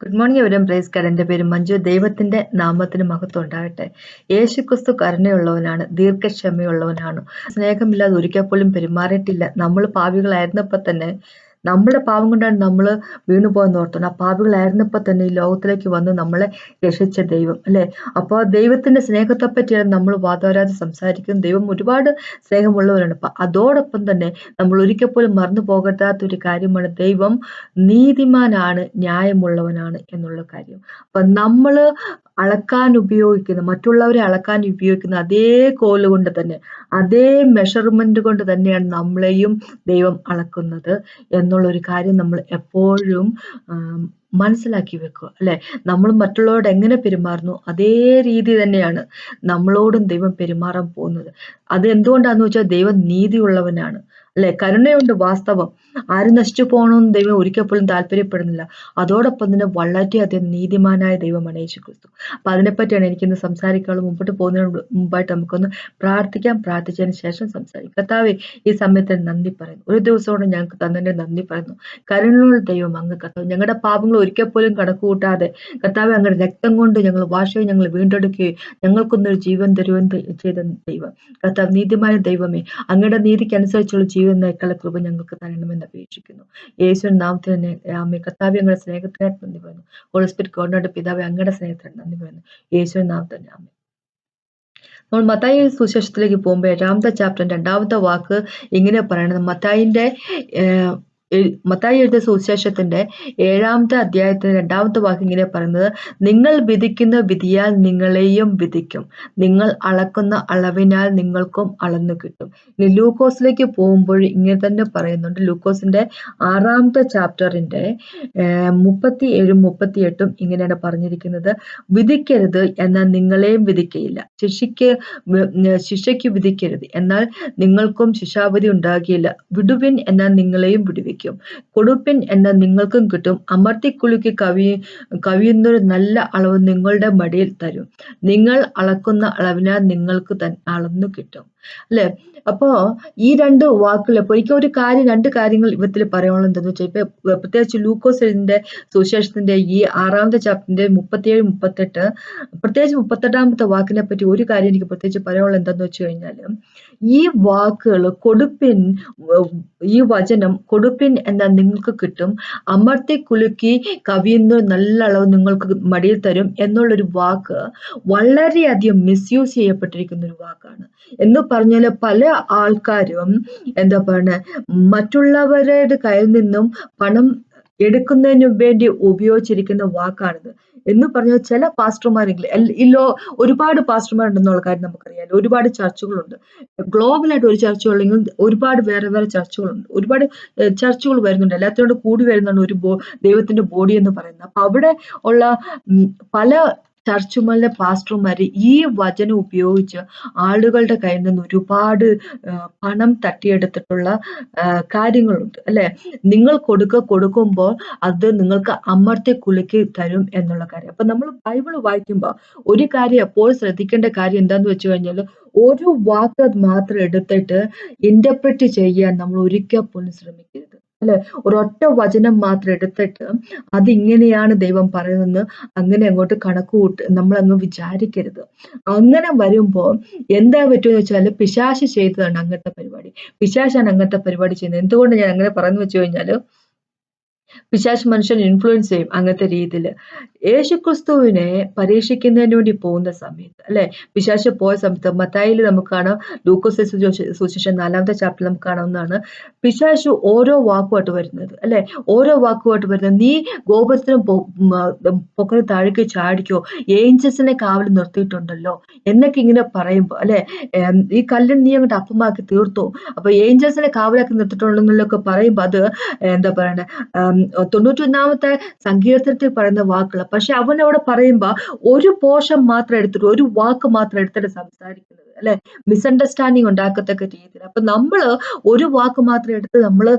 Good morning everyone price card. എൻ്റെ പേര് മഞ്ജു. ദൈവത്തിന്റെ നാമത്തിന് മഹത്വം ഉണ്ടാകട്ടെ. യേശുക്രിസ്തു കരുണയുള്ളവനാണ്, ദീർഘക്ഷമയുള്ളവനാണ്. സ്നേഹമില്ലാതെ ഒരിക്കൽ പോലും പെരുമാറിയിട്ടില്ല. നമ്മൾ പാപികളായിരുന്നപ്പോൾ തന്നെ, നമ്മുടെ പാപം കൊണ്ടാണ് നമ്മൾ വീണുപോയെന്ന് ഓർത്തോണം. ആ പാപികളായിരുന്നപ്പോൾ തന്നെ ഈ ലോകത്തിലേക്ക് വന്ന് നമ്മളെ രക്ഷിച്ച ദൈവം അല്ലെ. അപ്പോൾ ദൈവത്തിന്റെ സ്നേഹത്തെ പറ്റിയാണ് നമ്മൾ വാദോരാതെ സംസാരിക്കുന്നത്. ദൈവം ഒരുപാട് സ്നേഹമുള്ളവരാണ്. അപ്പൊ അതോടൊപ്പം തന്നെ നമ്മൾ ഒരിക്കൽ പോലും മറന്നു പോകരുതാത്തൊരു കാര്യമാണ് ദൈവം നീതിമാനാണ്, ന്യായമുള്ളവനാണ് എന്നുള്ള കാര്യം. അപ്പൊ നമ്മള് മറ്റുള്ളവരെ അളക്കാൻ ഉപയോഗിക്കുന്ന അതേ കോല് കൊണ്ട് തന്നെ, അതേ മെഷർമെന്റ് കൊണ്ട് തന്നെയാണ് നമ്മളെയും ദൈവം അളക്കുന്നത് എന്നുള്ളൊരു കാര്യം നമ്മൾ എപ്പോഴും മനസ്സിലാക്കി വെക്കുക അല്ലെ. നമ്മൾ മറ്റുള്ളവരോട് എങ്ങനെ പെരുമാറുന്നു അതേ രീതി തന്നെയാണ് നമ്മളോടും ദൈവം പെരുമാറാൻ പോകുന്നത്. അത് എന്തുകൊണ്ടാന്ന് വെച്ചാൽ ദൈവം നീതിയുള്ളവനാണ് അല്ലെ. കരുണയുണ്ട്, വാസ്തവം. ആരും നശിച്ചു പോകണമെന്ന് ദൈവം ഒരിക്കൽ പോലും താല്പര്യപ്പെടുന്നില്ല. അതോടൊപ്പം തന്നെ വളരെയധികം നീതിമാനായ ദൈവമാണ് യേശുക്രിസ്തു. അപ്പൊ അതിനെപ്പറ്റിയാണ് എനിക്കിന്ന് സംസാരിക്കാനുള്ളത്. മുമ്പോട്ട് പോകുന്നതിന് മുമ്പായിട്ട് നമുക്കൊന്ന് പ്രാർത്ഥിക്കാം. പ്രാർത്ഥിച്ചതിന് ശേഷം സംസാരിക്കാം. കർത്താവേ, ഈ സമയത്ത് നന്ദി പറയുന്നു. ഒരു ദിവസത്തോടെ ഞങ്ങൾക്ക് തന്നതിന്റെ നന്ദി പറയുന്നു. കരുണയുള്ള ദൈവം അങ്ങ് കർത്താവ്. ഞങ്ങളുടെ പാപങ്ങൾ ഒരിക്കൽ പോലും കണക്ക് കൂട്ടാതെ കർത്താവെ, അങ്ങയുടെ രക്തം കൊണ്ട് ഞങ്ങൾ വാശുകയും ഞങ്ങൾ വീണ്ടെടുക്കുകയും ഞങ്ങൾക്കൊന്നൊരു ജീവൻ തരുവാൻ ചെയ്ത ദൈവം കർത്താവ്, നീതിമായ ദൈവമേ, അങ്ങയുടെ നീതിക്കനുസരിച്ചുള്ള ജീവൻ നയിക്കാനുള്ള കൃപ ഞങ്ങൾക്ക് തരണമെന്ന് അപേക്ഷിക്കുന്നു. യേശുവിൻ നാമത്തിൽ തന്നെ ആമേൻ. കർത്താവെ, അങ്ങയുടെ സ്നേഹത്തിനായിട്ട് നന്ദി പറയുന്നു. ഹോളി സ്പിരിറ്റ് ഗോഡിനോട് പിതാവെ, അങ്ങയുടെ സ്നേഹത്തിനായിട്ട് നന്ദി പറയുന്നു. യേശുവിൻ നാമത്തിൽ തന്നെ ആമേൻ. നമ്മൾ മത്തായി സുവിശേഷത്തിലേക്ക് പോകുമ്പോൾ 7ാമത്തെ ചാപ്റ്റർ 2ാമത്തെ വാക്ക് ഇങ്ങനെ പറയണത്. മത്തായി എഴുതിയ സുവിശേഷത്തിന്റെ 7ാമത്തെ അധ്യായത്തിന്റെ 2ാമത്തെ വാക്ക് ഇങ്ങനെ പറയുന്നത്, നിങ്ങൾ വിധിക്കുന്ന വിധിയാൽ നിങ്ങളെയും വിധിക്കും, നിങ്ങൾ അളക്കുന്ന അളവിനാൽ നിങ്ങൾക്കും അളന്നു കിട്ടും. ഇനി ലൂക്കോസിലേക്ക് പോകുമ്പോൾ ഇങ്ങനെ തന്നെ പറയുന്നുണ്ട്. ലൂക്കോസിന്റെ 6ാമത്തെ ചാപ്റ്ററിന്റെ 37 38 ഇങ്ങനെയാണ് പറഞ്ഞിരിക്കുന്നത്. വിധിക്കരുത്, എന്നാൽ നിങ്ങളെയും വിധിക്കയില്ല. ശിക്ഷയ്ക്ക് വിധിക്കരുത്, എന്നാൽ നിങ്ങൾക്കും ശിക്ഷാവിധി ഉണ്ടാകുകയില്ല. വിടുവിൻ, എന്നാൽ നിങ്ങളെയും വിടുവിക്കും. കൊടുപ്പിൻ, എന്നാൽ നിങ്ങൾക്കും കിട്ടും. അമർത്തിക്കുലുക്കി കവിയുന്നൊരു നല്ല അളവ് നിങ്ങളുടെ മടിയിൽ തരും. നിങ്ങൾ അളക്കുന്ന അളവിനാൽ നിങ്ങൾക്ക് അളന്നു കിട്ടും അല്ലെ. അപ്പോ ഈ രണ്ട് വാക്കുകൾ എനിക്ക് രണ്ട് കാര്യങ്ങൾ ഇവത്തിൽ പറയാനുള്ളത് എന്താണെന്ന് വെച്ചാൽ, ഇപ്പൊ പ്രത്യേകിച്ച് ലൂക്കോസിന്റെ സുവിശേഷത്തിന്റെ ഈ 6ാമത്തെ ചാപ്റ്ററിന്റെ 37 38 പ്രത്യേകിച്ച് 38ാമത്തെ വാക്കിനെ പറ്റി ഒരു കാര്യം എനിക്ക് പ്രത്യേകിച്ച് പറയാനുള്ളത് എന്താന്ന് വെച്ച് കഴിഞ്ഞാല്, ഈ വാക്കുകൾ കൊടുപ്പിൻ, ഈ വചനം കൊടുപ്പിൻ എന്നാൽ നിങ്ങൾക്ക് കിട്ടും, അമർത്തി കുലുക്കി കവിയുന്ന നല്ല അളവ് നിങ്ങൾക്ക് മടിയിൽ തരും എന്നുള്ളൊരു വാക്ക് വളരെയധികം മിസ്യൂസ് ചെയ്യപ്പെട്ടിരിക്കുന്ന ഒരു വാക്കാണ്. എന്ന് പറഞ്ഞാല് പല ആൾക്കാരും എന്താ പറയണ, മറ്റുള്ളവരുടെ കയ്യിൽ നിന്നും പണം എടുക്കുന്നതിന് വേണ്ടി ഉപയോഗിച്ചിരിക്കുന്ന വാക്കാണിത്. എന്ന് പറഞ്ഞാൽ ചില പാസ്റ്റർമാരെങ്കിലും ഒരുപാട് പാസ്റ്റർമാരുണ്ടെന്നുള്ള കാര്യം നമുക്കറിയാം. ഒരുപാട് ചർച്ചുകളുണ്ട്. ഗ്ലോബലായിട്ട് ഒരു ചർച്ച ഉള്ളെങ്കിൽ ഒരുപാട് വേറെ വേറെ ചർച്ചുകളുണ്ട്. ഒരുപാട് ചർച്ചുകൾ വരുന്നുണ്ട്. എല്ലാത്തിനോട് കൂടി വരുന്നതാണ് ഒരു ദൈവത്തിന്റെ ബോഡി എന്ന് പറയുന്നത്. അപ്പൊ അവിടെ ഉള്ള പല ചർച്ചുകളിലെ പാസ്റ്റർമാര് ഈ വചനം ഉപയോഗിച്ച് ആളുകളുടെ കയ്യിൽ നിന്ന് ഒരുപാട് പണം തട്ടിയെടുത്തിട്ടുള്ള കാര്യങ്ങളുണ്ട് അല്ലെ. നിങ്ങൾ കൊടുക്കുമ്പോൾ അത് നിങ്ങൾക്ക് അമർത്തി കുലുക്കി തരും എന്നുള്ള കാര്യം. അപ്പൊ നമ്മൾ ബൈബിൾ വായിക്കുമ്പോൾ ഒരു കാര്യം എപ്പോഴും ശ്രദ്ധിക്കേണ്ട കാര്യം എന്താന്ന് വെച്ച് കഴിഞ്ഞാൽ, ഒരു വാക്ക് മാത്രം എടുത്തിട്ട് ഇന്റർപ്രറ്റ് ചെയ്യാൻ നമ്മൾ ഒരിക്കൽ പോലും ശ്രമിക്കരുത് അല്ലെ. ഒരൊറ്റ വചനം മാത്രം എടുത്തിട്ട് അതിങ്ങനെയാണ് ദൈവം പറയുന്നതെന്ന് അങ്ങനെ അങ്ങോട്ട് നമ്മൾ അങ്ങ് വിചാരിക്കരുത്. അങ്ങനെ വരുമ്പോ എന്താ പറ്റുമെന്ന് വെച്ചാൽ, പിശാച് ചെയ്തതാണ് അങ്ങനത്തെ പരിപാടി. പിശാചാണ് അങ്ങനത്തെ പരിപാടി ചെയ്യുന്നത്. എന്തുകൊണ്ട് ഞാൻ അങ്ങനെ പറഞ്ഞു വെച്ച് കഴിഞ്ഞാല്, പിശാച് മനുഷ്യൻ ഇൻഫ്ലുവൻസ് ചെയ്യും അങ്ങനത്തെ രീതിയിൽ. യേശുക്രിസ്തുവിനെ പരീക്ഷിക്കുന്നതിന് വേണ്ടി പോകുന്ന സമയത്ത് അല്ലെ, പിശാച് പോയ സമയത്ത് മത്തായിയിൽ നമുക്ക് കാണാം, ലൂക്കോസ് സുവിശേഷം 4ാമത്തെ ചാപ്റ്ററിൽ നമുക്ക് കാണാവുന്നതാണ്. പിശാച് ഓരോ വാക്കുമായിട്ട് വരുന്നത് അല്ലെ, ഓരോ വാക്കുമായിട്ട് വരുന്നത്. നീ ഗോപുരത്തിന് പൊക്കത്തിന് താഴേക്ക് ചാടിക്കോ, ഏഞ്ചൽസിനെ കാവൽ നിർത്തിയിട്ടുണ്ടല്ലോ എന്നൊക്കെ ഇങ്ങനെ പറയുമ്പോ അല്ലെ, ഈ കല്ലിന് നീ അങ്ങോട്ട് അപ്പമാക്കി തീർത്തോ, അപ്പൊ ഏഞ്ചൽസിനെ കാവലാക്കി നിർത്തിയിട്ടുണ്ടെന്നൊക്കെ പറയുമ്പോ അത് എന്താ പറയണ, 91ാമത്തെ സങ്കീർത്തനത്തിൽ പറയുന്ന വാക്കുകൾ. പക്ഷെ അവൻ അവിടെ പറയുമ്പോ ഒരു പോർഷൻ മാത്രം എടുത്തിട്ട്, ഒരു വാക്ക് മാത്രം എടുത്തിട്ട് സംസാരിക്കുന്നത് അല്ലെ? മിസ്അണ്ടർസ്റ്റാൻഡിങ് ഉണ്ടാക്കത്തക്ക രീതിയിൽ. അപ്പൊ നമ്മള് ഒരു വാക്ക് മാത്രം എടുത്ത് നമ്മള്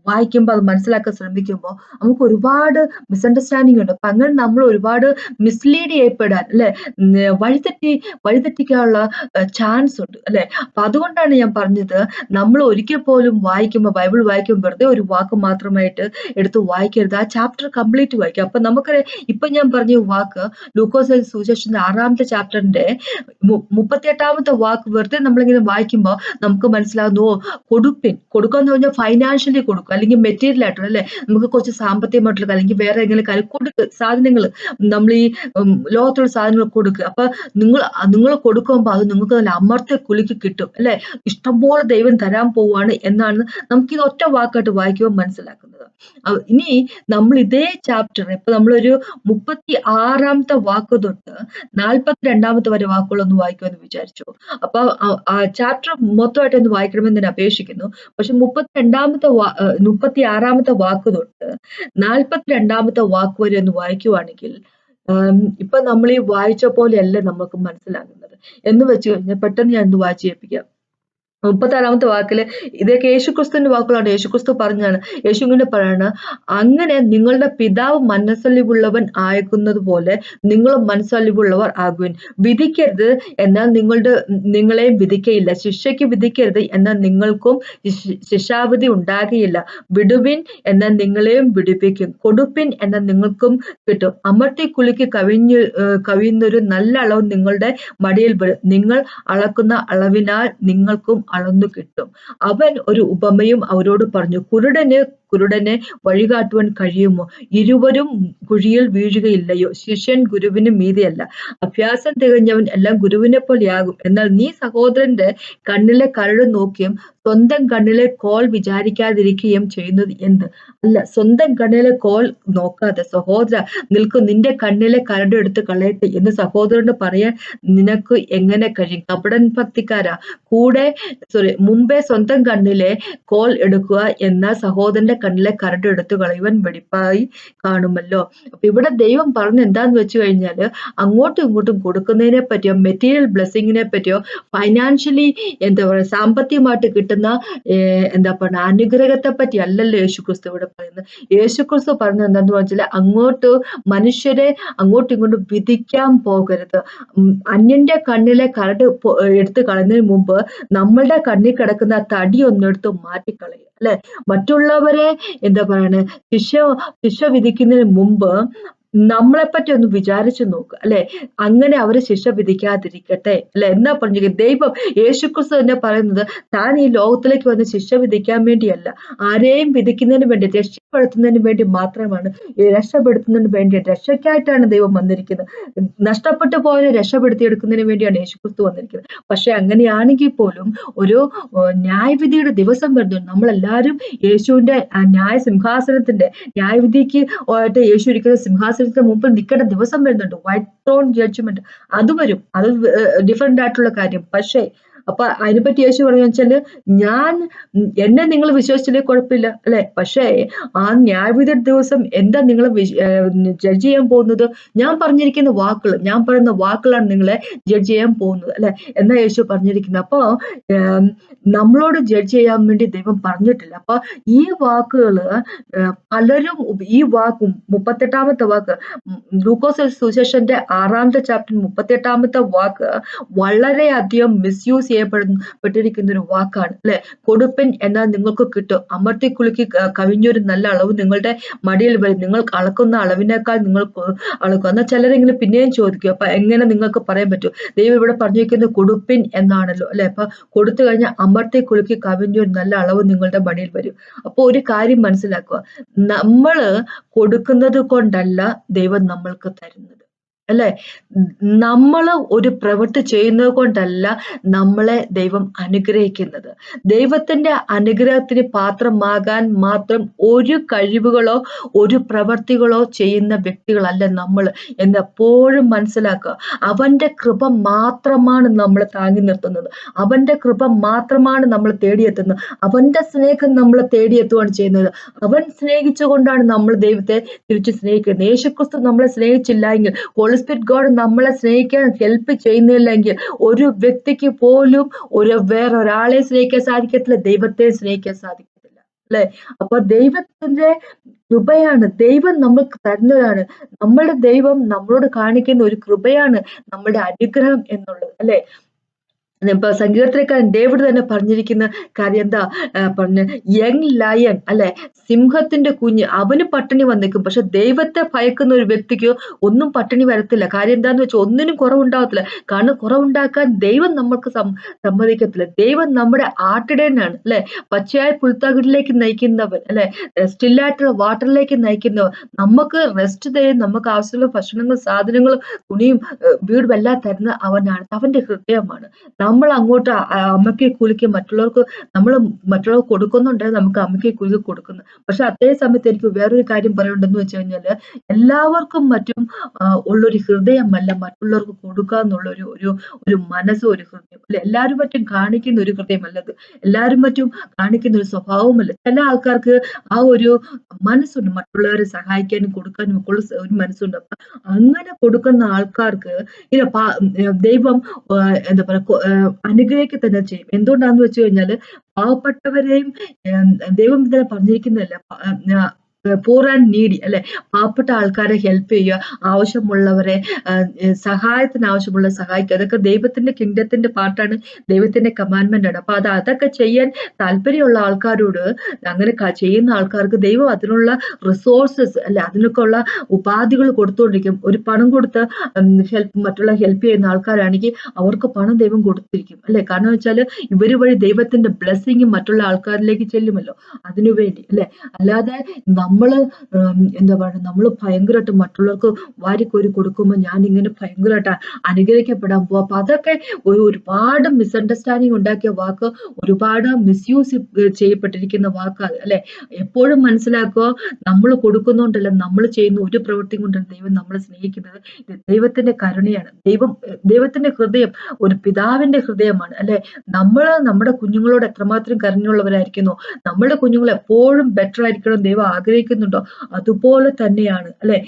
വായിക്കുമ്പോൾ അത് മനസ്സിലാക്കാൻ ശ്രമിക്കുമ്പോൾ നമുക്ക് ഒരുപാട് മിസ്അണ്ടർസ്റ്റാൻഡിങ് ഉണ്ട്. അപ്പൊ അങ്ങനെ നമ്മൾ ഒരുപാട് മിസ്ലീഡ് ചെയ്യപ്പെടാൻ അല്ലെ? വഴിതെറ്റിക്കാനുള്ള ചാൻസ് ഉണ്ട് അല്ലെ? അപ്പൊ അതുകൊണ്ടാണ് ഞാൻ പറഞ്ഞത്, നമ്മൾ ഒരിക്കൽ പോലും ബൈബിൾ വായിക്കുമ്പോൾ വെറുതെ ഒരു വാക്ക് മാത്രമായിട്ട് എടുത്ത് വായിക്കരുത്. ആ ചാപ്റ്റർ കംപ്ലീറ്റ് വായിക്കുക. അപ്പൊ നമുക്കറിയാം, ഇപ്പൊ ഞാൻ പറഞ്ഞ വാക്ക് ലൂക്കോസ് സുവിശേഷത്തിന്റെ 6-ാമത്തെ ചാപ്റ്ററിന്റെ 38-ാമത്തെ വാക്ക് വെറുതെ നമ്മളിങ്ങനെ വായിക്കുമ്പോൾ നമുക്ക് മനസ്സിലാകുന്നു, കൊടുക്കുക എന്ന് പറഞ്ഞാൽ ഫൈനാൻഷ്യലി കൊടുക്കുക, അല്ലെങ്കിൽ മെറ്റീരിയൽ ആയിട്ടുള്ള അല്ലെ? നമുക്ക് കുറച്ച് സാമ്പത്തികമായിട്ടുള്ള അല്ലെങ്കിൽ വേറെ ഏതെങ്കിലും കാര്യം സാധനങ്ങൾ നമ്മൾ ഈ ലോകത്തുള്ള സാധനങ്ങൾ കൊടുക്കുക. അപ്പൊ നിങ്ങൾ കൊടുക്കുമ്പോൾ അത് നിങ്ങൾക്ക് നല്ല അമർത്തി കുലുക്കി കിട്ടും അല്ലെ? ഇഷ്ടംപോലെ ദൈവം തരാൻ പോവാണ് എന്നാണ് നമുക്കിത് ഒറ്റ വാക്കായിട്ട് വായിക്കുമ്പോൾ മനസ്സിലാക്കുന്നത്. ഇനി നമ്മൾ ഇതേ ചാപ്റ്റർ ഇപ്പൊ നമ്മളൊരു 36-ാമത്തെ വാക്ക് തൊട്ട് 42-ാമത്തെ വരെ വാക്കുകളൊന്ന് വായിക്കുമെന്ന് വിചാരിച്ചു. അപ്പൊ ആ ചാപ്റ്റർ മൊത്തമായിട്ട് ഒന്ന് വായിക്കണമെന്ന് ഞാൻ അപേക്ഷിക്കുന്നു. പക്ഷെ 36-ാമത്തെ വാക്ക് തൊട്ട് 42-ാമത്തെ വാക്ക് വരെ ഒന്ന് വായിക്കുവാണെങ്കിൽ ഇപ്പൊ നമ്മൾ ഈ വായിച്ച പോലെയല്ല നമുക്ക് മനസ്സിലാകുന്നത്. എന്ന് വെച്ച് കഴിഞ്ഞാൽ പെട്ടെന്ന് ഞാൻ ഒന്ന് വായിച്ച് കേൾപ്പിക്കാം. 36-ാമത്തെ വാക്കില് ഇതൊക്കെ യേശുക്രിസ്തുവിന്റെ വാക്കുകളാണ്. യേശുക്രിസ്തു പറഞ്ഞാണ്. യേശു ഇങ്ങനെ പറയാണ്, അങ്ങനെ നിങ്ങളുടെ പിതാവ് മനസ്സലിവുള്ളവൻ ആകുന്നത് പോലെ നിങ്ങളും മനസ്സലിവുള്ളവർ ആകുവിൻ. വിധിക്കരുത്, എന്നാൽ നിങ്ങളെയും വിധിക്കയില്ല. ശിക്ഷയ്ക്ക് വിധിക്കരുത്, എന്നാൽ നിങ്ങൾക്കും ശിക്ഷാവിധി ഉണ്ടാകുകയില്ല. വിടുവിൻ, എന്നാൽ നിങ്ങളെയും വിടുവിക്കും. കൊടുപ്പിൻ, എന്നാൽ നിങ്ങൾക്കും കിട്ടും. അമർത്തി കുലുക്കി കവിയുന്നൊരു നല്ല അളവ് നിങ്ങളുടെ മടിയിൽ വരും. നിങ്ങൾ അളക്കുന്ന അളവിനാൽ നിങ്ങൾക്കും അളന്നു കിട്ടും. അവൻ ഒരു ഉപമയും അവരോട് പറഞ്ഞു, കുരുടനെ വഴികാട്ടുവാൻ കഴിയുമോ? ഇരുവരും കുഴിയിൽ വീഴുകയില്ലയോ? ശിഷ്യൻ ഗുരുവിന് മീതെയല്ല. അഭ്യാസം തികഞ്ഞവൻ എല്ലാം ഗുരുവിനെ പോലെയാകും. എന്നാൽ നീ സഹോദരന്റെ കണ്ണിലെ കരട് നോക്കിയും സ്വന്തം കണ്ണിലെ കോൽ വിചാരിക്കാതിരിക്കുകയും ചെയ്യുന്നത് എന്ത്? അല്ല, സ്വന്തം കണ്ണിലെ കോൽ നോക്കാതെ സഹോദര നിന്റെ കണ്ണിലെ കരട് എടുത്ത് കളയട്ടെ എന്ന് സഹോദരന് പറയാൻ നിനക്ക് എങ്ങനെ കഴിയും? കപടൻ ഭക്തിക്കാരാ, മുമ്പേ സ്വന്തം കണ്ണിലെ കോൽ എടുക്കുക, എന്നാൽ സഹോദരന്റെ കണ്ണിലെ കരട് എടുത്തു കളയുവാൻ വെടിപ്പായി കാണുമല്ലോ. അപ്പൊ ഇവിടെ ദൈവം പറഞ്ഞ എന്താന്ന് വെച്ച് കഴിഞ്ഞാല്, അങ്ങോട്ടും ഇങ്ങോട്ടും കൊടുക്കുന്നതിനെ പറ്റിയോ മെറ്റീരിയൽ ബ്ലെസ്സിങ്ങിനെ പറ്റിയോ ഫൈനാൻഷ്യലി സാമ്പത്തികമായിട്ട് കിട്ടുന്ന അനുഗ്രഹത്തെ പറ്റി അല്ലല്ലോ യേശുക്രിസ്തു ഇവിടെ പറയുന്നത്. യേശുക്രിസ്തു പറഞ്ഞത് എന്താന്ന് വെച്ചാൽ, മനുഷ്യരെ അങ്ങോട്ടും ഇങ്ങോട്ടും വിധിക്കാൻ പോകരുത്. അന്യന്റെ കണ്ണിലെ കരട് എടുത്ത് കളയുന്നതിന് മുമ്പ് നമ്മളുടെ കണ്ണിൽ കിടക്കുന്ന തടി ഒന്നെടുത്ത് മാറ്റിക്കളയുക അല്ലെ? മറ്റുള്ളവരെ ശിക്ഷ വിധിക്കുന്നതിന് മുമ്പ് നമ്മളെപ്പറ്റി ഒന്ന് വിചാരിച്ചു നോക്കുക അല്ലെ? അങ്ങനെ അവര് ശിക്ഷ വിധിക്കാതിരിക്കട്ടെ അല്ലെ? എന്നാ പറഞ്ഞു ദൈവം യേശുക്രിസ്തു തന്നെ പറയുന്നത്, താൻ ഈ ലോകത്തിലേക്ക് വന്ന് ശിക്ഷ വിധിക്കാൻ വേണ്ടിയല്ല, ആരെയും വിധിക്കുന്നതിന് വേണ്ടി, രക്ഷപ്പെടുത്തുന്നതിന് വേണ്ടി മാത്രമാണ്. രക്ഷപ്പെടുത്തുന്നതിന് വേണ്ടി, രക്ഷയ്ക്കായിട്ടാണ് ദൈവം വന്നിരിക്കുന്നത്. നഷ്ടപ്പെട്ടു പോയവരെ രക്ഷപ്പെടുത്തിയെടുക്കുന്നതിന് വേണ്ടിയാണ് യേശുക്രിസ്തു വന്നിരിക്കുന്നത്. പക്ഷെ അങ്ങനെയാണെങ്കിൽ പോലും ഒരു ന്യായവിധിയുടെ ദിവസം വരുന്നു. നമ്മളെല്ലാവരും യേശുവിന്റെ ന്യായ സിംഹാസനത്തിന്റെ ന്യായവിധിക്ക് ആയിട്ട് യേശു ഇരിക്കുന്ന സിംഹാസനത്തിന് മുമ്പിൽ നിൽക്കേണ്ട ദിവസം വരുന്നുണ്ട്. White throne judgment. അത് വരും. അത് ഡിഫറെന്റ് ആയിട്ടുള്ള കാര്യം. പക്ഷേ അപ്പൊ അതിനെപ്പറ്റി യേശു പറയുക വെച്ചാല്, എന്നെ നിങ്ങൾ വിശ്വസിച്ചില്ലേ കുഴപ്പമില്ല അല്ലെ? പക്ഷേ ആ ന്യായവിധിയുടെ ദിവസം എന്താ നിങ്ങൾ ജഡ്ജ് ചെയ്യാൻ പോകുന്നത്? ഞാൻ പറയുന്ന വാക്കുകളാണ് നിങ്ങളെ ജഡ്ജ് ചെയ്യാൻ പോകുന്നത് അല്ലെ? എന്നാ യേശു പറഞ്ഞിരിക്കുന്നത്. അപ്പൊ നമ്മളോട് ജഡ്ജ് ചെയ്യാൻ വേണ്ടി ദൈവം പറഞ്ഞിട്ടില്ല. അപ്പൊ ഈ വാക്കുകള് പലരും ഈ വാക്കും 38-ാമത്തെ വാക്ക് ലൂക്കോസ് സുവിശേഷന്റെ 6-ാമത്തെ ചാപ്റ്റർ 38-ാമത്തെ വാക്ക് വളരെയധികം മിസ്യൂസ് ചെയ്യപ്പെട്ടിരിക്കുന്ന ഒരു വാക്കാണ് അല്ലെ? കൊടുപ്പിൻ, എന്നാൽ നിങ്ങൾക്ക് കിട്ടും. അമർത്തി കുലുക്കി കവിഞ്ഞൊരു നല്ല അളവ് നിങ്ങളുടെ മടിയിൽ വരും. നിങ്ങൾ അളക്കുന്ന അളവിനേക്കാൾ നിങ്ങൾക്ക് അളക്കും. എന്നാൽ ചിലരെങ്കിലും പിന്നെയും ചോദിക്കും, അപ്പൊ എങ്ങനെ നിങ്ങൾക്ക് പറയാൻ പറ്റും? ദൈവം ഇവിടെ പറഞ്ഞിരിക്കുന്നത് കൊടുപ്പിൻ എന്നാണല്ലോ അല്ലെ? അപ്പൊ കൊടുത്തു കഴിഞ്ഞാൽ അമർത്തി കുലുക്കി കവിഞ്ഞൊരു നല്ല അളവ് നിങ്ങളുടെ മടിയിൽ വരും. അപ്പൊ ഒരു കാര്യം മനസ്സിലാക്കുക, നമ്മള് കൊടുക്കുന്നത് കൊണ്ടല്ല ദൈവം നമ്മൾക്ക് തരുന്നത് അല്ലെ? നമ്മള് ഒരു പ്രവൃത്തി ചെയ്യുന്നത് കൊണ്ടല്ല നമ്മളെ ദൈവം അനുഗ്രഹിക്കുന്നത്. ദൈവത്തിന്റെ അനുഗ്രഹത്തിന് പാത്രമാകാൻ മാത്രം ഒരു കഴിവുകളോ ഒരു പ്രവൃത്തികളോ ചെയ്യുന്ന വ്യക്തികളല്ല നമ്മൾ എന്നെപ്പോഴും മനസ്സിലാക്കുക. അവന്റെ കൃപ മാത്രമാണ് നമ്മളെ താങ്ങി നിർത്തുന്നത്. അവന്റെ കൃപ മാത്രമാണ് നമ്മൾ തേടിയെത്തുന്നത്. അവന്റെ സ്നേഹം നമ്മളെ തേടിയെത്തുകയാണ് ചെയ്യുന്നത്. അവൻ സ്നേഹിച്ചുകൊണ്ടാണ് നമ്മൾ ദൈവത്തെ തിരിച്ച് സ്നേഹിക്കുന്നത്. യേശുക്രിസ്തു നമ്മളെ സ്നേഹിച്ചില്ല എങ്കിൽ ഹോളി സ്പിരിറ്റ് ഗോഡ് നമ്മളെ സ്നേഹിക്കാൻ ഹെൽപ്പ് ചെയ്യുന്നില്ലെങ്കിൽ ഒരു വ്യക്തിക്ക് പോലും വേറൊരാളെ സ്നേഹിക്കാൻ സാധിക്കത്തില്ല, ദൈവത്തെ സ്നേഹിക്കാൻ സാധിക്കത്തില്ല, അല്ലെ? അപ്പൊ ദൈവത്തിന്റെ കൃപയാണ്, ദൈവം നമ്മൾക്ക് തരുന്നതാണ്. നമ്മുടെ ദൈവം നമ്മളോട് കാണിക്കുന്ന ഒരു കൃപയാണ് നമ്മുടെ അനുഗ്രഹം എന്നുള്ളത്, അല്ലെ? ഇപ്പൊ സങ്കീർത്തനക്കാരൻ ഡേവിഡ് തന്നെ പറഞ്ഞിരിക്കുന്ന കാര്യം എന്താ പറഞ്ഞ, യങ് ലയൺ, അല്ലെ? സിംഹത്തിന്റെ കുഞ്ഞ്, അവന് പട്ടിണി വന്നേക്കും, പക്ഷെ ദൈവത്തെ ഭയക്കുന്ന ഒരു വ്യക്തിക്ക് ഒന്നും പട്ടിണി വരത്തില്ല. കാര്യം എന്താന്ന് വെച്ചാൽ ഒന്നിനും കുറവുണ്ടാവത്തില്ല. കാരണം കുറവുണ്ടാക്കാൻ ദൈവം നമുക്ക് സമ്മതിക്കത്തില്ല. ദൈവം നമ്മുടെ ആട്ടിടയനാണ്, അല്ലെ? പച്ചയായ പുൽത്തകിടിലേക്ക് നയിക്കുന്നവൻ, അല്ലെ? സ്റ്റില്ലായിട്ടുള്ള വാട്ടറിലേക്ക് നയിക്കുന്നവൻ, നമുക്ക് റെസ്റ്റ് തരും, നമുക്ക് ആവശ്യമുള്ള ഭക്ഷണങ്ങളും സാധനങ്ങളും തുണിയും വീടും എല്ലാം തരുന്ന അവനാണ്, അവന്റെ ഹൃദയമാണ്. നമ്മൾ അങ്ങോട്ട് അമ്മയ്ക്ക് കുലുക്കി മറ്റുള്ളവർക്ക് കൊടുക്കുന്നുണ്ടെങ്കിൽ നമുക്ക് അമ്മയ്ക്ക് കുലുക്കി കൊടുക്കുന്നു. പക്ഷെ അതേ സമയത്ത് എനിക്ക് വേറൊരു കാര്യം പറയുന്നുണ്ടെന്ന് വെച്ച് കഴിഞ്ഞാല്, എല്ലാവർക്കും മറ്റും ഉള്ളൊരു ഹൃദയമല്ല മറ്റുള്ളവർക്ക് കൊടുക്കുക എന്നുള്ള ഒരു മനസ്സും ഒരു ഹൃദയം, അല്ലെ? എല്ലാവരും മറ്റും കാണിക്കുന്ന ഒരു ഹൃദയമല്ലത്, എല്ലാവരും മറ്റും കാണിക്കുന്ന ഒരു സ്വഭാവമല്ല. ചില ആൾക്കാർക്ക് ആ ഒരു മനസ്സുണ്ട്, മറ്റുള്ളവരെ സഹായിക്കാനും കൊടുക്കാനും ഒക്കെ ഉള്ള ഒരു മനസ്സുണ്ട്. അപ്പൊ അങ്ങനെ കൊടുക്കുന്ന ആൾക്കാർക്ക് ദൈവം എന്താ പറയാ അനുഗ്രഹിക്കുക തന്നെ ചെയ്യും. എന്തുകൊണ്ടാന്ന് വെച്ച് കഴിഞ്ഞാല് പാവപ്പെട്ടവരെയും ദൈവം ഇതിനെ പറഞ്ഞിരിക്കുന്നതല്ല, പൂർ ആൻഡ് നീഡി, അല്ലെ? പാവപ്പെട്ട ആൾക്കാരെ ഹെൽപ്പ് ചെയ്യുക, ആവശ്യമുള്ളവരെ സഹായത്തിന് ആവശ്യമുള്ള സഹായിക്കുക, അതൊക്കെ ദൈവത്തിന്റെ കിങ്ഡത്തിന്റെ പാർട്ടാണ്, ദൈവത്തിന്റെ കമാൻഡ്മെന്റ് ആണ്. അപ്പൊ അതൊക്കെ ചെയ്യാൻ താല്പര്യമുള്ള ആൾക്കാരോട്, അങ്ങനെ ചെയ്യുന്ന ആൾക്കാർക്ക് ദൈവം അതിനുള്ള റിസോഴ്സസ്, അല്ലെ, അതിനൊക്കെ ഉള്ള ഉപാധികൾ കൊടുത്തുകൊണ്ടിരിക്കും. ഒരു പണം കൊടുത്ത് മറ്റുള്ള ഹെൽപ്പ് ചെയ്യുന്ന ആൾക്കാരാണെങ്കിൽ അവർക്ക് പണം ദൈവം കൊടുത്തിരിക്കും, അല്ലെ? കാരണം വെച്ചാല് ഇവര് വഴി ദൈവത്തിന്റെ ബ്ലെസ്സിങ് മറ്റുള്ള ആൾക്കാരിലേക്ക് ചെല്ലുമല്ലോ, അതിനുവേണ്ടി, അല്ലെ? അല്ലാതെ നമ്മള് എന്താ പറയുക, നമ്മള് ഭയങ്കരമായിട്ട് മറ്റുള്ളവർക്ക് വാരിക്കോരി കൊടുക്കുമ്പോൾ ഞാൻ ഇങ്ങനെ ഭയങ്കരമായിട്ട് അനുഗ്രഹിക്കപ്പെടാൻ പോവാ. അപ്പൊ അതൊക്കെ ഒരുപാട് മിസ്അണ്ടർസ്റ്റാൻഡിങ് ഉണ്ടാക്കിയ വാക്ക്, ഒരുപാട് മിസ്യൂസ് ചെയ്യപ്പെട്ടിരിക്കുന്ന വാക്കാണ്, അല്ലെ? എപ്പോഴും മനസ്സിലാക്കുക, നമ്മൾ കൊടുക്കുന്നുണ്ടല്ല, നമ്മൾ ചെയ്യുന്ന ഒരു പ്രവൃത്തി കൊണ്ടല്ല ദൈവം നമ്മളെ സ്നേഹിക്കുന്നത്. ദൈവത്തിന്റെ കരുണയാണ്. ദൈവത്തിന്റെ ഹൃദയം ഒരു പിതാവിന്റെ ഹൃദയമാണ്, അല്ലെ? നമ്മുടെ കുഞ്ഞുങ്ങളോട് എത്രമാത്രം കരുണയുള്ളവരായിരിക്കുന്നു, നമ്മുടെ കുഞ്ഞുങ്ങൾ എപ്പോഴും ബെറ്റർ ആയിരിക്കണം ദൈവം ആഗ്രഹിക്കുന്നുണ്ടോ, അതുപോലെ തന്നെയാണ്, അല്ലെ?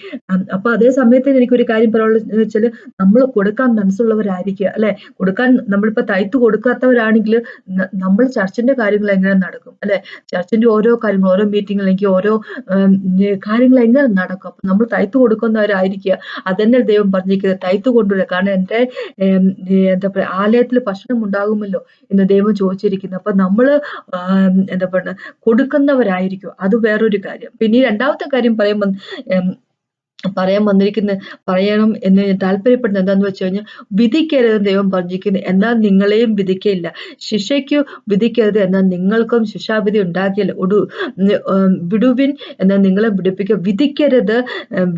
അപ്പൊ അതേ സമയത്ത് എനിക്കൊരു കാര്യം പറയാനുള്ളത് വെച്ചാല്, നമ്മൾ കൊടുക്കാൻ മനസ്സുള്ളവരായിരിക്കുക, അല്ലെ? നമ്മളിപ്പോ തയ്ത്ത് കൊടുക്കാത്തവരാണെങ്കിൽ നമ്മൾ ചർച്ചിന്റെ കാര്യങ്ങൾ എങ്ങനെ നടക്കും, അല്ലെ? ചർച്ചിന്റെ ഓരോ കാര്യങ്ങൾ, ഓരോ മീറ്റിങ്ങിലേക്ക് ഓരോ കാര്യങ്ങൾ എങ്ങനെ നടക്കും? അപ്പൊ നമ്മൾ തയ്ത്ത് കൊടുക്കുന്നവരായിരിക്കുക. അതന്നെ ദൈവം പറഞ്ഞിരിക്കുന്നത്, തയ്ത്ത് കൊണ്ടുവരിക. കാരണം എന്റെ എന്താ പറയാ ആലയത്തിൽ ഭക്ഷണം ഉണ്ടാകുമല്ലോ എന്ന് ദൈവം ചോദിച്ചിരിക്കുന്നു. അപ്പൊ നമ്മള് എന്താ പറയുക കൊടുക്കുന്നവരായിരിക്കും, അത് വേറൊരു കാര്യം. പിന്നെ രണ്ടാമത്തെ കാര്യം പറയണം എന്ന് ഞാൻ താല്പര്യപ്പെടുന്നത് എന്താന്ന് വെച്ച് കഴിഞ്ഞാൽ, വിധിക്കരുത് ദൈവം പറഞ്ഞിരിക്കുന്നത്, എന്നാൽ നിങ്ങളെയും വിധിക്കയില്ല, ശിക്ഷയ്ക്കു വിധിക്കരുത്, എന്നാൽ നിങ്ങൾക്കും ശിക്ഷാവിധി ഉണ്ടാകില്ല, വിടുവിൻ എന്നാൽ നിങ്ങളെ വിടുപ്പിക്കുക. വിധിക്കരുത്,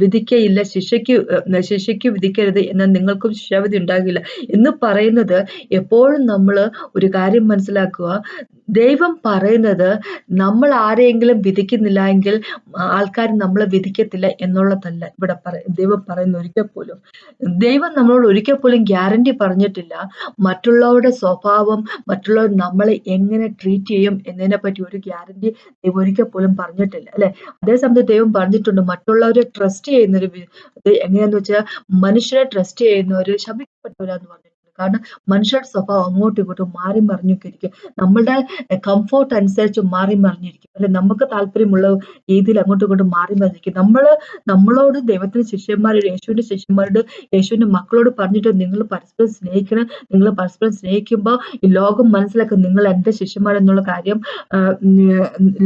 വിധിക്കയില്ല, ശിക്ഷയ്ക്ക് വിധിക്കരുത്, എന്നാൽ നിങ്ങൾക്കും ശിക്ഷാവിധി ഉണ്ടാകില്ല എന്ന് പറയുന്നത്, എപ്പോഴും നമ്മൾ ഒരു കാര്യം മനസ്സിലാക്കുക, ദൈവം പറയുന്നത് നമ്മൾ ആരെയെങ്കിലും വിധിക്കുന്നില്ല എങ്കിൽ ആൾക്കാർ നമ്മളെ വിധിക്കത്തില്ല എന്നുള്ളതല്ല ഇവിടെ ദൈവം പറയുന്ന. ദൈവം നമ്മളോട് ഒരിക്കൽ പോലും ഗ്യാരണ്ടി പറഞ്ഞിട്ടില്ല മറ്റുള്ളവരുടെ സ്വഭാവം, മറ്റുള്ളവർ നമ്മളെ എങ്ങനെ ട്രീറ്റ് ചെയ്യും എന്നതിനെ പറ്റി ഒരു ഗ്യാരണ്ടി ദൈവം ഒരിക്കൽ പോലും പറഞ്ഞിട്ടില്ല, അല്ലെ? അതേസമയത്ത് ദൈവം പറഞ്ഞിട്ടുണ്ട്, മറ്റുള്ളവരെ ട്രസ്റ്റ് ചെയ്യുന്നൊരു എങ്ങനെയാന്ന് വെച്ചാൽ, മനുഷ്യരെ ട്രസ്റ്റ് ചെയ്യുന്നവര് ശപിക്കപ്പെട്ടവരാന്ന് പറഞ്ഞിട്ടുണ്ട്. കാരണം മനുഷ്യരുടെ സ്വഭാവം അങ്ങോട്ടും ഇങ്ങോട്ടും മാറി മറിഞ്ഞൊക്കെ ഇരിക്കും, നമ്മളുടെ കംഫോർട്ട് അനുസരിച്ച് മാറി മറിഞ്ഞിരിക്കും, അല്ലെ? നമുക്ക് താല്പര്യമുള്ള രീതിയിൽ അങ്ങോട്ടും ഇങ്ങോട്ടും മാറി മറിഞ്ഞിരിക്കും. നമ്മളോട് ദൈവത്തിന്റെ ശിഷ്യന്മാരോട്, യേശുവിന്റെ മക്കളോട് പറഞ്ഞിട്ട്, നിങ്ങൾ പരസ്പരം സ്നേഹിക്കണം, നിങ്ങൾ പരസ്പരം സ്നേഹിക്കുമ്പോൾ ഈ ലോകം മനസ്സിലാക്കും നിങ്ങൾ എന്റെ ശിഷ്യന്മാരെന്നുള്ള കാര്യം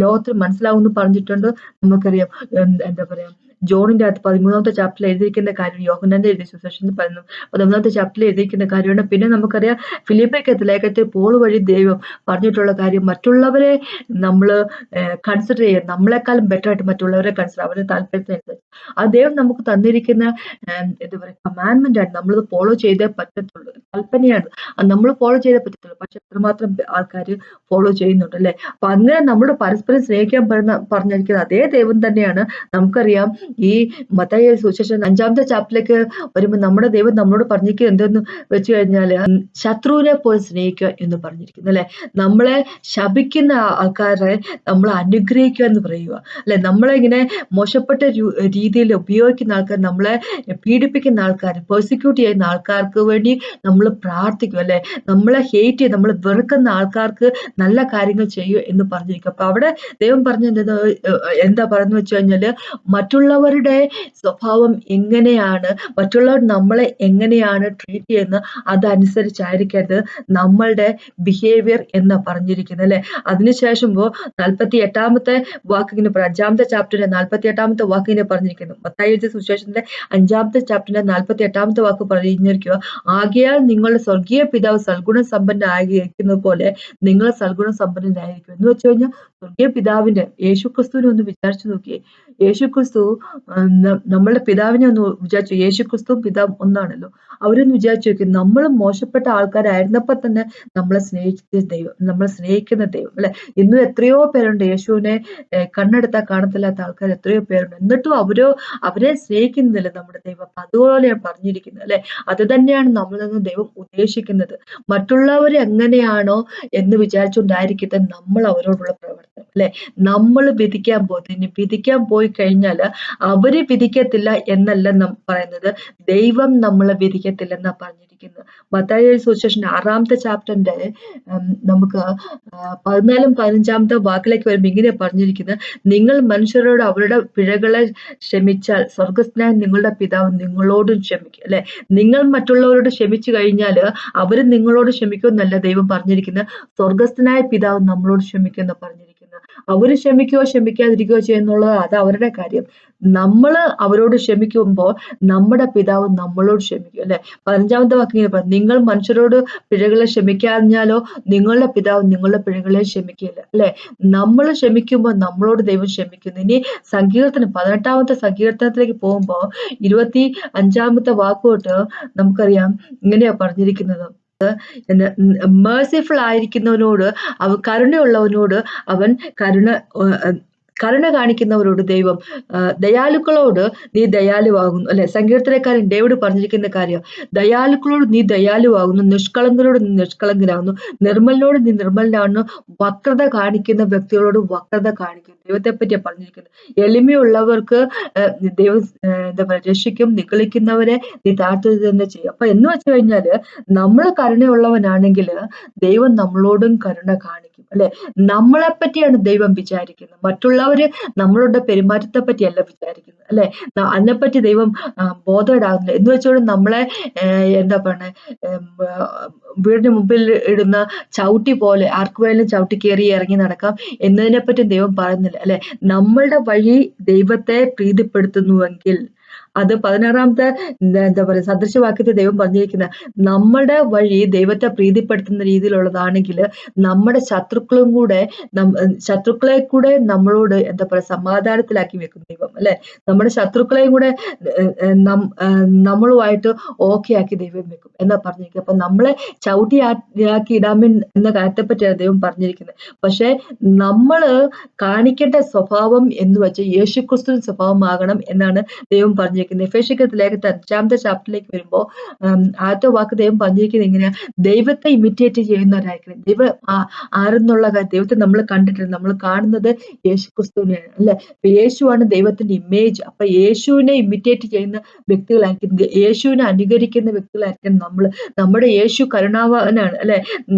ലോകത്തിന് മനസ്സിലാവുമെന്ന് പറഞ്ഞിട്ടുണ്ട്. നമുക്കറിയാം, എന്താ പറയാ, ജോണിന്റെ അകത്ത് 13ാമത്തെ ചാപ്റ്ററിൽ എഴുതിയിരിക്കുന്ന കാര്യം, യോഹന്നാന്റെ എഴുതിയ സുവിശേഷത്തിൽ 13ാമത്തെ ചാപ്റ്ററിൽ എഴുതിയിരിക്കുന്ന കാര്യമാണ്. പിന്നെ നമുക്കറിയാം, ഫിലിപ്പിക്കകത്ത് ലേഖനത്തിൽ പോൾ വഴി ദൈവം പറഞ്ഞിട്ടുള്ള കാര്യം, മറ്റുള്ളവരെ നമ്മൾ കൺസിഡർ ചെയ്യുക, നമ്മളെക്കാളും ബെറ്റർ ആയിട്ട് മറ്റുള്ളവരെ കൺസിഡർ, അവരുടെ താല്പര്യത്തിനനുസരിച്ച്. ആ ദൈവം നമുക്ക് തന്നിരിക്കുന്ന എന്താ പറയുക കമാൻഡ്മെന്റ് ആണ്, നമ്മളത് ഫോളോ ചെയ്തേ പറ്റത്തുള്ളൂ, കൽപ്പനയാണ്, അത് നമ്മൾ ഫോളോ ചെയ്തേ പറ്റത്തുള്ളൂ. പക്ഷെ എത്രമാത്രം ആൾക്കാർ ഫോളോ ചെയ്യുന്നുണ്ട്, അല്ലെ? അപ്പൊ അങ്ങനെ നമ്മൾ പരസ്പരം സ്നേഹിക്കാൻ പറഞ്ഞിരിക്കുന്ന അതേ ദൈവം തന്നെയാണ് നമുക്കറിയാം ഈ മത്തായി സുവിശേഷം 5-ാമത്തെ ചാപ്റ്ററിലേക്ക് വരുമ്പോൾ നമ്മുടെ ദൈവം നമ്മളോട് പറഞ്ഞിരിക്കുന്നത് എന്തെന്ന് വെച്ച് കഴിഞ്ഞാല് ശത്രുവിനെ പോലെ സ്നേഹിക്കുക എന്ന് പറഞ്ഞിരിക്കുന്നു അല്ലെ. നമ്മളെ ശപിക്കുന്ന ആൾക്കാരെ നമ്മൾ അനുഗ്രഹിക്കുക എന്ന് പറയുക അല്ലെ. നമ്മളെ ഇങ്ങനെ മോശപ്പെട്ട രീതിയിൽ ഉപയോഗിക്കുന്ന ആൾക്കാർ, നമ്മളെ പീഡിപ്പിക്കുന്ന ആൾക്കാർ, പെർസിക്യൂട്ട് ചെയ്യുന്ന ആൾക്കാർക്ക് വേണ്ടി നമ്മൾ പ്രാർത്ഥിക്കും അല്ലെ. നമ്മളെ ഹേറ്റ് ചെയ്ത് നമ്മൾ വെറുക്കുന്ന ആൾക്കാർക്ക് നല്ല കാര്യങ്ങൾ ചെയ്യുക എന്ന് പറഞ്ഞിരിക്കും. അപ്പൊ അവിടെ ദൈവം പറഞ്ഞത് എന്താ പറഞ്ഞു വെച്ച് കഴിഞ്ഞാല്, മറ്റുള്ളവരുടെ സ്വഭാവം എങ്ങനെയാണ്, മറ്റുള്ളവർ നമ്മളെ എങ്ങനെയാണ് ട്രീറ്റ് ചെയ്യുന്നത്, അതനുസരിച്ചായിരിക്കരുത് നമ്മളുടെ ബിഹേവിയർ എന്ന് പറഞ്ഞിരിക്കുന്നത് അല്ലെ. അതിനുശേഷം 48-ാമത്തെ വാക്ക് ഇങ്ങനെ 5-ാമത്തെ ചാപ്റ്ററിന്റെ 48-ാമത്തെ വാക്ക് ഇങ്ങനെ പറഞ്ഞിരിക്കുന്നു. മത്തായി എഴുതിയ സുവിശേഷത്തിന്റെ 5-ാമത്തെ ചാപ്റ്ററിന്റെ 48-ാമത്തെ വാക്ക് പറഞ്ഞിരിക്കുക, ആകയാൽ നിങ്ങളുടെ സ്വർഗീയ പിതാവ് സൽഗുണ സമ്പന്നനായിരിക്കുന്നത് പോലെ നിങ്ങൾ സൽഗുണ സമ്പന്നരായിരിക്കും എന്ന് വെച്ച് കഴിഞ്ഞാൽ, സ്വർഗീയ പിതാവിന്റെ യേശു ക്രിസ്തുവിനെ ഒന്ന് വിചാരിച്ചു നോക്കിയേ. യേശു ക്രിസ്തു നമ്മളുടെ പിതാവിനെ ഒന്ന് വിചാരിച്ചു. യേശു ക്രിസ്തു പിതാവ് ഒന്നാണല്ലോ. അവരൊന്ന് വിചാരിച്ചു നോക്കി, നമ്മൾ മോശപ്പെട്ട ആൾക്കാരായിരുന്നപ്പോ തന്നെ നമ്മളെ സ്നേഹിച്ച ദൈവം, നമ്മളെ സ്നേഹിക്കുന്ന ദൈവം അല്ലെ. ഇന്നും എത്രയോ പേരുണ്ട് യേശുവിനെ കണ്ണെടുത്താൽ കാണത്തില്ലാത്ത ആൾക്കാർ എത്രയോ പേരുണ്ട്. എന്നിട്ടും അവരെ സ്നേഹിക്കുന്നില്ല നമ്മുടെ ദൈവം. അപ്പൊ അതുപോലെയാണ് പറഞ്ഞിരിക്കുന്നത് അല്ലെ. അത് തന്നെയാണ് നമ്മളിൽ നിന്ന് ദൈവം ഉദ്ദേശിക്കുന്നത്. മറ്റുള്ളവരെ എങ്ങനെയാണോ എന്ന് വിചാരിച്ചുകൊണ്ടായിരിക്കട്ടെ നമ്മൾ അവരോടുള്ള പ്രവർത്തനം അല്ലെ. നമ്മൾ വിധിക്കാൻ പോയി കഴിഞ്ഞാൽ അവര് വിധിക്കത്തില്ല എന്നല്ല പറയുന്നത്, ദൈവം നമ്മളെ വിധിക്കത്തില്ലെന്നാ പറഞ്ഞിരിക്കുന്നത്. മത്തായി സുവിശേഷം 6-ാമത്തെ ചാപ്റ്ററിന്റെ നമുക്ക് 14-15 വാക്കിലേക്ക് വരുമ്പോൾ ഇങ്ങനെ പറഞ്ഞിരിക്കുന്നത്, നിങ്ങൾ മനുഷ്യരോട് അവരുടെ പിഴകളെ ക്ഷമിച്ചാൽ സ്വർഗസ്ഥനായ നിങ്ങളുടെ പിതാവ് നിങ്ങളോടും ക്ഷമിക്കും അല്ലെ. നിങ്ങൾ മറ്റുള്ളവരോട് ക്ഷമിച്ചു കഴിഞ്ഞാൽ അവര് നിങ്ങളോട് ക്ഷമിക്കുമെന്നല്ല ദൈവം പറഞ്ഞിരിക്കുന്നത്, സ്വർഗസ്ഥനായ പിതാവ് നമ്മളോട് ക്ഷമിക്കുമെന്ന് പറഞ്ഞിരിക്കുന്നത്. അവര് ക്ഷമിക്കുകയോ ക്ഷമിക്കാതിരിക്കുകയോ ചെയ്യുന്നുള്ളത് അത് അവരുടെ കാര്യം. നമ്മള് അവരോട് ക്ഷമിക്കുമ്പോൾ നമ്മുടെ പിതാവ് നമ്മളോട് ക്ഷമിക്കും അല്ലെ. 15-ാമത്തെ വാക്ക് ഇങ്ങനെ പറഞ്ഞു, നിങ്ങൾ മനുഷ്യരോട് പിഴകളെ ക്ഷമിക്കാഞ്ഞാലോ നിങ്ങളുടെ പിതാവ് നിങ്ങളുടെ പിഴകളെ ക്ഷമിക്കില്ല അല്ലെ. നമ്മൾ ക്ഷമിക്കുമ്പോൾ നമ്മളോട് ദൈവം ക്ഷമിക്കുന്നു. ഇനി 18-ാമത്തെ സങ്കീർത്തനത്തിലേക്ക് പോകുമ്പോ 25-ാമത്തെ വാക്കോട്ട് നമുക്കറിയാം ഇങ്ങനെയാ പറഞ്ഞിരിക്കുന്നത്, മേഴ്സിഫുൾ ആയിരിക്കുന്നവനോട് കരുണയുള്ളവനോട് അവൻ കരുണ കാണിക്കുന്നവരോട് ദൈവം, ദയാലുക്കളോട് നീ ദയാലുവാകുന്നു അല്ലെ. സങ്കീർത്തനക്കാരൻ ഡേവിഡ് പറഞ്ഞിരിക്കുന്ന കാര്യം, ദയാലുക്കളോട് നീ ദയാലുവാകുന്നു, നിഷ്കളങ്കരോട് നീ നിഷ്കളങ്കനാകുന്നു, നിർമ്മലിനോട് നീ നിർമ്മലനാകുന്നു, വക്രത കാണിക്കുന്ന വ്യക്തികളോട് വക്രത കാണിക്കുന്നു. ദൈവത്തെ പറ്റിയാ പറഞ്ഞിരിക്കുന്നത്. എളിമയുള്ളവർക്ക് ദൈവം എന്താ പറയുക രക്ഷിക്കും, നിഗളിക്കുന്നവരെ നീ താഴ്ത്തുക തന്നെ ചെയ്യും. അപ്പൊ എന്ന് വെച്ച് കഴിഞ്ഞാല്, നമ്മൾ കരുണയുള്ളവനാണെങ്കിൽ ദൈവം നമ്മളോടും കരുണ കാണിക്കും അല്ലെ. നമ്മളെ പറ്റിയാണ് ദൈവം വിചാരിക്കുന്നത്, മറ്റുള്ളവര് നമ്മളുടെ പെരുമാറ്റത്തെ പറ്റിയല്ല വിചാരിക്കുന്നത് അല്ലെ. അതിനെപ്പറ്റി ദൈവം ബോധേഡാകുന്നില്ല. എന്ന് വെച്ചോണ്ട് നമ്മളെ എന്താ പറയണേ, വീടിന് മുമ്പിൽ ഇടുന്ന ചവിട്ടി പോലെ ആർക്ക് വേണമെങ്കിലും ചവിട്ടി കയറി ഇറങ്ങി നടക്കാം എന്നതിനെ പറ്റി ദൈവം പറയുന്നില്ല അല്ലെ. നമ്മളുടെ വഴി ദൈവത്തെ പ്രീതിപ്പെടുത്തുന്നുവെങ്കിൽ, അത് 16-ാമത്തെ എന്താ പറയുക സദൃശവാക്യത്തിൽ ദൈവം പറഞ്ഞിരിക്കുന്ന, നമ്മുടെ വഴി ദൈവത്തെ പ്രീതിപ്പെടുത്തുന്ന രീതിയിലുള്ളതാണെങ്കിൽ നമ്മുടെ ശത്രുക്കളെ കൂടെ നമ്മളോട് എന്താ പറയുക സമാധാനത്തിലാക്കി വെക്കും ദൈവം അല്ലെ. നമ്മുടെ ശത്രുക്കളെയും കൂടെ നമ്മളുമായിട്ട് ഓക്കെ ആക്കി ദൈവം വെക്കും എന്നാ പറഞ്ഞിരിക്കുന്നത്. അപ്പൊ നമ്മളെ ചവിട്ടിയാക്കി ഇടാമൻ എന്ന കാര്യത്തെപ്പറ്റിയാണ് ദൈവം പറഞ്ഞിരിക്കുന്നത്. പക്ഷെ നമ്മള് കാണിക്കേണ്ട സ്വഭാവം എന്ന് വെച്ചാൽ യേശുക്രിസ്തു സ്വഭാവമാകണം എന്നാണ് ദൈവം പറഞ്ഞിരിക്കുന്നത്. എഫേസ്യർക്ക് ലേഖനത്തിൽ 5-ാമത്തെ ചാപ്റ്ററിലേക്ക് വരുമ്പോ ആദ്യത്തെ വാക്ക് ദൈവം പറഞ്ഞിരിക്കുന്നത് എങ്ങനെയാ, ദൈവത്തെ ഇമിറ്റേറ്റ് ചെയ്യുന്നവരായിരിക്കണം. ദൈവം ആരെന്നുള്ള കാര്യം ദൈവത്തെ നമ്മൾ കണ്ടിട്ടില്ല, നമ്മൾ കാണുന്നത് യേശുക്രിസ്തുവിനെയാണ് അല്ലെ. അപ്പൊ യേശുവാണ് ദൈവത്തിന്റെ ഇമേജ്. അപ്പൊ യേശുവിനെ ഇമിറ്റേറ്റ് ചെയ്യുന്ന വ്യക്തികളായിരിക്കും, യേശുവിനെ അനുകരിക്കുന്ന വ്യക്തികളായിരിക്കും നമ്മൾ. നമ്മുടെ യേശു കരുണാവാനാണ് അല്ലെ.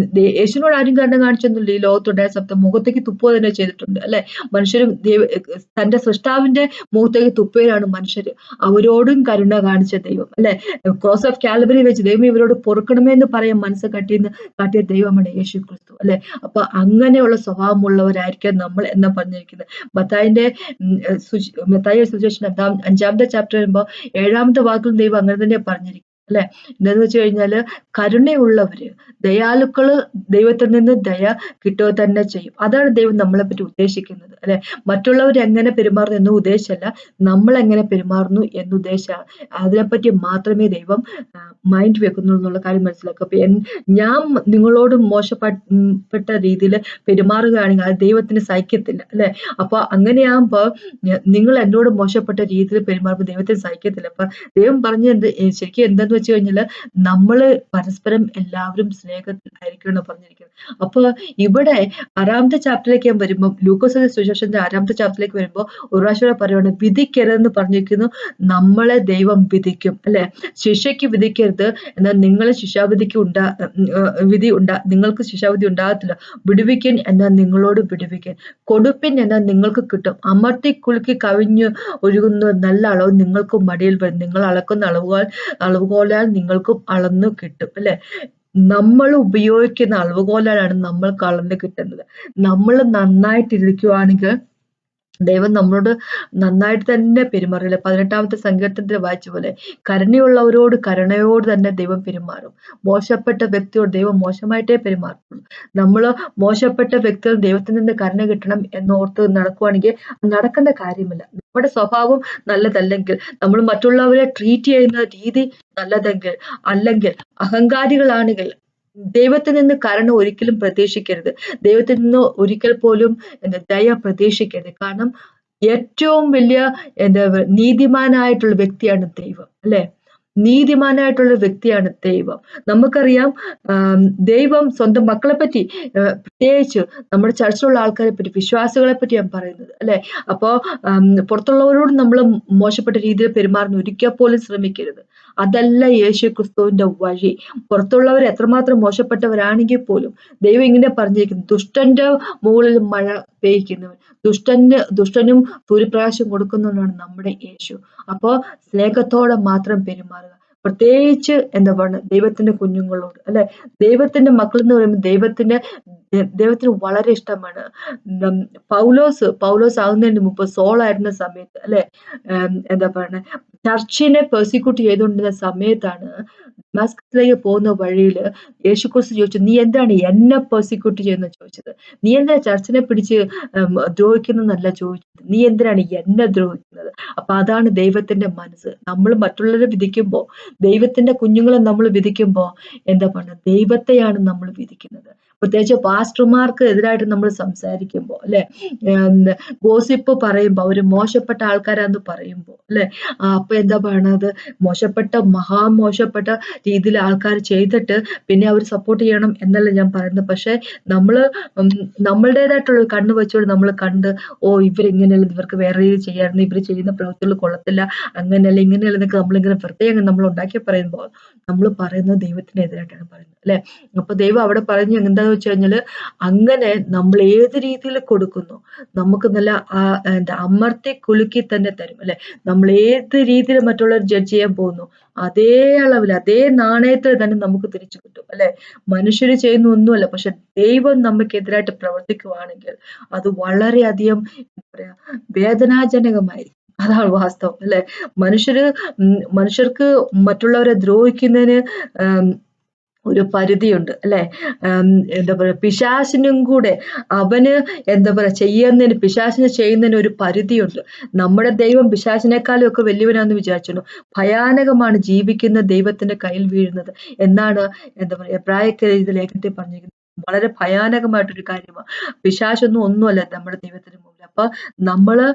യേശുവിനോട് ആരും കരുണ കാണിച്ചൊന്നുമില്ല. ഈ ലോകത്തുണ്ടായ സത്യം മുഖത്തേക്ക് തുപ്പുക തന്നെ ചെയ്തിട്ടുണ്ട് അല്ലെ. മനുഷ്യരും തന്റെ സൃഷ്ടാവിന്റെ മുഖത്തേക്ക് തുപ്പയിലാണ് മനുഷ്യര്. അവരോടും കരുണ കാണിച്ച ദൈവം അല്ലെ. ക്രോസ് ഓഫ് കാൽവറി വെച്ച് ദൈവം ഇവരോട് പൊറുക്കണമേ എന്ന് പറയാൻ മനസ്സ് കാട്ടിയ ദൈവമാണ് യേശു ക്രിസ്തു അല്ലെ. അപ്പൊ അങ്ങനെയുള്ള സ്വഭാവമുള്ളവരായിരിക്കാം നമ്മൾ എന്ന് പറഞ്ഞിരിക്കുന്നത്. മത്തായി സുവിശേഷം 5-ാമത്തെ ചാപ്റ്റർ വരുമ്പോ 7-ാമത്തെ വാക്കിൽ ദൈവം അങ്ങനെ തന്നെ പറഞ്ഞിരിക്കും. അല്ലെ. എന്താന്ന് വെച്ച് കഴിഞ്ഞാല് കരുണയുള്ളവര്, ദയാലുക്കള് ദൈവത്തിൽ നിന്ന് ദയ കിട്ടുക തന്നെ ചെയ്യും. അതാണ് ദൈവം നമ്മളെ പറ്റി ഉദ്ദേശിക്കുന്നത് അല്ലെ. മറ്റുള്ളവർ എങ്ങനെ പെരുമാറുന്നു എന്ന് ഉദ്ദേശമല്ല, നമ്മൾ എങ്ങനെ പെരുമാറുന്നു എന്ന് ഉദ്ദേശമാണ്. അതിനെപ്പറ്റി മാത്രമേ ദൈവം മൈൻഡ് വെക്കുന്നുള്ളൂ എന്നുള്ള കാര്യം മനസ്സിലാക്കുക. അപ്പൊ ഞാൻ നിങ്ങളോട് മോശപ്പെട്ട രീതിയിൽ പെരുമാറുകയാണെങ്കിൽ അത് ദൈവത്തിന് സഹിക്കത്തില്ല അല്ലെ. അപ്പൊ അങ്ങനെയാകുമ്പോ നിങ്ങൾ എന്നോട് മോശപ്പെട്ട രീതിയിൽ പെരുമാറുമ്പോൾ ദൈവത്തിന് സഹിക്കത്തില്ല. അപ്പൊ ദൈവം പറഞ്ഞത് ശരിക്കും എന്താന്ന് വെച്ച് കഴിഞ്ഞാല് നമ്മള് പരസ്പരം എല്ലാവരും സ്നേഹത്തിൽ ആയിരിക്കണം എന്ന് പറഞ്ഞിരിക്കുന്നത്. അപ്പൊ ഇവിടെ 6ാമത്തെ ചാപ്റ്ററിലേക്ക് ഞാൻ വരുമ്പോൾ, ലൂക്കോസിന്റെ സുവിശേഷത്തിന്റെ 6ാമത്തെ ചാപ്റ്ററിലേക്ക് വരുമ്പോൾ ഒരു പ്രാവശ്യം പറയുകയാണ്, വിധിക്കരുതെന്ന് പറഞ്ഞിരിക്കുന്നു. നമ്മളെ ദൈവം വിധിക്കും അല്ലെ. ശിക്ഷയ്ക്ക് വിധിക്കരുത്, എന്നാൽ നിങ്ങളെ ശിക്ഷാവിധിക്ക് നിങ്ങൾക്ക് ശിക്ഷാവിധി ഉണ്ടാകത്തില്ല. വിടുവിക്കൻ എന്നാൽ നിങ്ങളോട് വിടുവിക്കൻ, കൊടുപ്പിൻ എന്നാൽ നിങ്ങൾക്ക് കിട്ടും. അമർത്തി കുലുക്കി കവിഞ്ഞു ഒഴുകുന്ന നല്ല അളവ് നിങ്ങൾക്ക് മടിയിൽ വരും. നിങ്ങൾ അളക്കുന്ന അളവുകോലാൽ നിങ്ങൾക്കും അളന്നു കിട്ടും അല്ലെ. നമ്മൾ ഉപയോഗിക്കുന്ന അളവുകോലാണ് നമ്മൾക്ക് അളന്ന് കിട്ടുന്നത്. നമ്മൾ നന്നായിട്ടിരിക്കുവാണെങ്കിൽ ദൈവം നമ്മളോട് നന്നായിട്ട് തന്നെ പെരുമാറില്ല. 18ാമത്തെ സങ്കീർത്തനത്തിൽ വായിച്ച പോലെ കരുണയുള്ളവരോട് കരുണയോട് തന്നെ ദൈവം പെരുമാറും. മോശപ്പെട്ട വ്യക്തിയോട് ദൈവം മോശമായിട്ടേ പെരുമാറുള്ളൂ. നമ്മള് മോശപ്പെട്ട വ്യക്തികൾ ദൈവത്തിൽ നിന്ന് കരുണ കിട്ടണം എന്നോർത്ത് നടക്കുവാണെങ്കിൽ നടക്കേണ്ട കാര്യമില്ല. നമ്മുടെ സ്വഭാവം നല്ലതല്ലെങ്കിൽ, നമ്മൾ മറ്റുള്ളവരെ ട്രീറ്റ് ചെയ്യുന്ന രീതി നല്ലതെങ്കിൽ, അല്ലെങ്കിൽ അഹങ്കാരികളാണെങ്കിൽ ദൈവത്തിൽ നിന്ന് കരുണ ഒരിക്കലും പ്രതീക്ഷിക്കരുത്. ദൈവത്തിൽ നിന്ന് ഒരിക്കൽ പോലും ദയ പ്രതീക്ഷിക്കരുത്. കാരണം ഏറ്റവും വലിയ നീതിമാനായിട്ടുള്ള വ്യക്തിയാണ് ദൈവം അല്ലെ. നീതിമാനായിട്ടുള്ള വ്യക്തിയാണ് ദൈവം. നമുക്കറിയാം ദൈവം സ്വന്തം മക്കളെ പറ്റി, പ്രത്യേകിച്ച് നമ്മുടെ ചർച്ചിലുള്ള ആൾക്കാരെ പറ്റി, വിശ്വാസികളെ പറ്റി ഞാൻ പറയുന്നത് അല്ലെ. അപ്പോ പുറത്തുള്ളവരോട് നമ്മൾ മോശപ്പെട്ട രീതിയിൽ പെരുമാറുന്ന ഒരിക്കൽ പോലും ശ്രമിക്കരുത്. അതല്ല യേശു ക്രിസ്തുവിന്റെ വഴി. പുറത്തുള്ളവർ എത്രമാത്രം മോശപ്പെട്ടവരാണെങ്കിൽ പോലും ദൈവം ഇങ്ങനെ പറഞ്ഞിരിക്കുന്നു, ദുഷ്ടന്റെ മുകളിൽ മഴ പെയ്യ്ക്കുന്നവൻ, ദുഷ്ടനും സൂര്യപ്രകാശം കൊടുക്കുന്നവനാണ് നമ്മുടെ യേശു. അപ്പോ സ്നേഹത്തോടെ മാത്രം പെരുമാറുക. പ്രത്യേകിച്ച് എന്താ പറയുക, ദൈവത്തിന്റെ കുഞ്ഞുങ്ങളോട് അല്ലെ. ദൈവത്തിന്റെ മക്കൾ എന്ന് പറയുമ്പോൾ ദൈവത്തിന് വളരെ ഇഷ്ടമാണ്. പൗലോസ് ആകുന്നതിന് മുമ്പ് സോളായിരുന്ന സമയത്ത് അല്ലെ, എന്താ പറയുക, ചർച്ചിനെ പെർസിക്യൂട്ട് ചെയ്തുകൊണ്ടിരുന്ന സമയത്താണ് ഡമാസ്കസിലേക്ക് പോകുന്ന വഴിയിൽ യേശുക്രിസ്തു ചോദിച്ചു, നീ എന്താണ് എന്നെ പെർസിക്യൂട്ട് ചെയ്യുന്നത് ചോദിച്ചത്. നീ എന്തിനാ ചർച്ചിനെ പിടിച്ച് ദ്രോഹിക്കുന്നല്ല ചോദിച്ചത്, നീ എന്തിനാണ് എന്നെ ദ്രോഹിക്കുന്നത്. അപ്പൊ അതാണ് ദൈവത്തിന്റെ മനസ്സ്. നമ്മൾ മറ്റുള്ളവരെ വിധിക്കുമ്പോ, ദൈവത്തിന്റെ കുഞ്ഞുങ്ങളെ നമ്മൾ വിധിക്കുമ്പോ എന്താ പറയുക, ദൈവത്തെയാണ് നമ്മൾ വിധിക്കുന്നത്. പ്രത്യേകിച്ച് പാസ്റ്റർമാർക്ക് എതിരായിട്ട് നമ്മൾ സംസാരിക്കുമ്പോ അല്ലെ, ഗോസിപ്പ് പറയുമ്പോ, അവര് മോശപ്പെട്ട ആൾക്കാരാന്ന് പറയുമ്പോ അല്ലെ, അപ്പൊ എന്താ പറയണത്, മഹാമോശപ്പെട്ട രീതിയിൽ ആൾക്കാർ ചെയ്തിട്ട് പിന്നെ അവർ സപ്പോർട്ട് ചെയ്യണം എന്നല്ല ഞാൻ പറയുന്നത്. പക്ഷെ നമ്മളുടേതായിട്ടുള്ള കണ്ണ് വെച്ചുകൊണ്ട് നമ്മൾ കണ്ട്, ഇവരിങ്ങനെയല്ല, ഇവർക്ക് വേറെ രീതി ചെയ്യാറുണ്ട്, ഇവർ ചെയ്യുന്ന പ്രവൃത്തികൾ കൊള്ളത്തില്ല, അങ്ങനെയല്ല ഇങ്ങനെയല്ല എന്നൊക്കെ നമ്മളിങ്ങനെ പ്രത്യേകം നമ്മൾ ഉണ്ടാക്കി പറയുമ്പോൾ നമ്മൾ പറയുന്നത് ദൈവത്തിനെതിരായിട്ടാണ് പറയുന്നത് അല്ലെ. അപ്പൊ ദൈവം അവിടെ പറഞ്ഞു എന്താന്ന് വെച്ച് കഴിഞ്ഞാല്, അങ്ങനെ നമ്മൾ ഏത് രീതിയിൽ കൊടുക്കുന്നു നമുക്ക് നല്ല അമർത്തി കുലുക്കി തന്നെ തരും അല്ലെ. നമ്മൾ ഏത് രീതിയിൽ മറ്റുള്ളവർ ജഡ്ജ് ചെയ്യാൻ പോകുന്നു അതേ അളവിൽ, അതേ നാണയത്തിൽ തന്നെ നമുക്ക് തിരിച്ചു കിട്ടും അല്ലെ. മനുഷ്യര് ചെയ്യുന്ന ഒന്നുമല്ല, പക്ഷെ ദൈവം നമുക്കെതിരായിട്ട് പ്രവർത്തിക്കുവാണെങ്കിൽ അത് വളരെയധികം എന്താ പറയാ, വേദനാജനകമായിരിക്കും. അതാണ് വാസ്തവം അല്ലെ. മനുഷ്യർക്ക് മറ്റുള്ളവരെ ദ്രോഹിക്കുന്നതിന് ഒരു പരിധിയുണ്ട് അല്ലെ. എന്താ പറയുക, പിശാചിനും കൂടെ അവന് എന്താ പറയുക പിശാചിന് ചെയ്യുന്നതിന് ഒരു പരിധിയുണ്ട്. നമ്മുടെ ദൈവം പിശാചിനേക്കാളും ഒക്കെ വലിയവനാന്ന് വിചാരിച്ചു. ഭയാനകമാണ് ജീവിക്കുന്ന ദൈവത്തിന്റെ കയ്യിൽ വീഴുന്നത് എന്നാണ് എന്താ പറയുക എബ്രായർക്ക് എഴുതിയ ലേഖനത്തിൽ പറഞ്ഞിരിക്കുന്നത്. വളരെ ഭയാനകമായിട്ടൊരു കാര്യമാണ്. പിശാചൊന്നും ഒന്നുമല്ല നമ്മുടെ ദൈവത്തിന് മുമ്പിൽ. അപ്പൊ നമ്മള്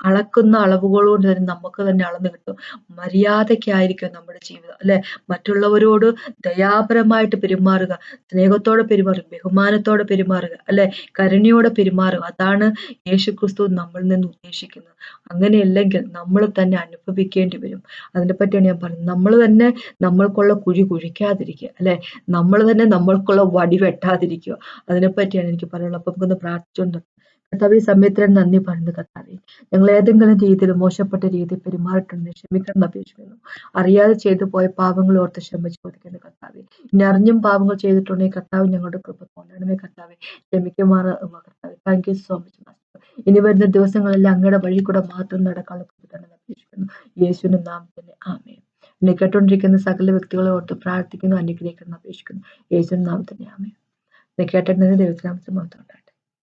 അളക്കുന്ന അളവുകളോട് തന്നെ നമുക്ക് തന്നെ അളന്ന് കിട്ടും. മര്യാദയ്ക്കായിരിക്കും നമ്മുടെ ജീവിതം അല്ലെ. മറ്റുള്ളവരോട് ദയാപരമായിട്ട് പെരുമാറുക, സ്നേഹത്തോടെ പെരുമാറുക, ബഹുമാനത്തോടെ പെരുമാറുക അല്ലെ, കരുണയോടെ പെരുമാറുക. അതാണ് യേശുക്രിസ്തു നമ്മളിൽ നിന്ന് ഉദ്ദേശിക്കുന്നത്. അങ്ങനെയല്ലെങ്കിൽ നമ്മൾ തന്നെ അനുഭവിക്കേണ്ടി വരും. അതിനെപ്പറ്റിയാണ് ഞാൻ പറയുന്നത്. നമ്മൾ തന്നെ നമ്മൾക്കുള്ള കുഴി കുഴിക്കാതിരിക്കുക അല്ലെ, നമ്മൾ തന്നെ നമ്മൾക്കുള്ള വടി വെട്ടാതിരിക്കുക. അതിനെപ്പറ്റിയാണ് എനിക്ക് പറയാനുള്ളത്. അപ്പൊ നമുക്കൊന്ന് പ്രാർത്ഥിച്ചുകൊണ്ട് കർത്താവേ, ഈ സമയത്തിന് നന്ദി പറയുന്നു. കർത്താവേ, ഞങ്ങൾ ഏതെങ്കിലും രീതിയിൽ മോശപ്പെട്ട രീതിയിൽ പെരുമാറിയിട്ടുണ്ടെങ്കിൽ ക്ഷമിക്കണം അപേക്ഷിക്കുന്നു. അറിയാതെ ചെയ്തു പോയ പാപങ്ങൾ ഓർത്ത് ക്ഷമ ചോദിക്കുന്നു കർത്താവേ. ഇനി അറിഞ്ഞും പാപങ്ങൾ ചെയ്തിട്ടുണ്ടെങ്കിൽ കർത്താവ് ഞങ്ങളുടെ കൃപ തോന്നണമേ കർത്താവേ. ക്ഷമിക്കുമാറ് കർത്താവേ. Thank you so much master. ഇനി വരുന്ന ദിവസങ്ങളെല്ലാം അങ്ങയുടെ വഴി കൂടെ മാത്രം നടക്കാനുള്ള കൃപ തന്നെ അപേക്ഷിക്കുന്നു. യേശുവിന്റെ നാമത്തിൽ ആമേൻ. എന്നെ കേട്ടുകൊണ്ടിരിക്കുന്ന സകല വ്യക്തികളെ ഓർത്ത് പ്രാർത്ഥിക്കുന്നു, അനുഗ്രഹിക്കുന്നു, അപേക്ഷിക്കുന്നു. യേശുവിൻ നാമത്തിൽ ആമേൻ. ഇത് കേട്ടിട്ടുണ്ടെങ്കിൽ ദൈവത്തിനാമത്തിൽ മഹത്വം ഉണ്ടാകട്ടെ.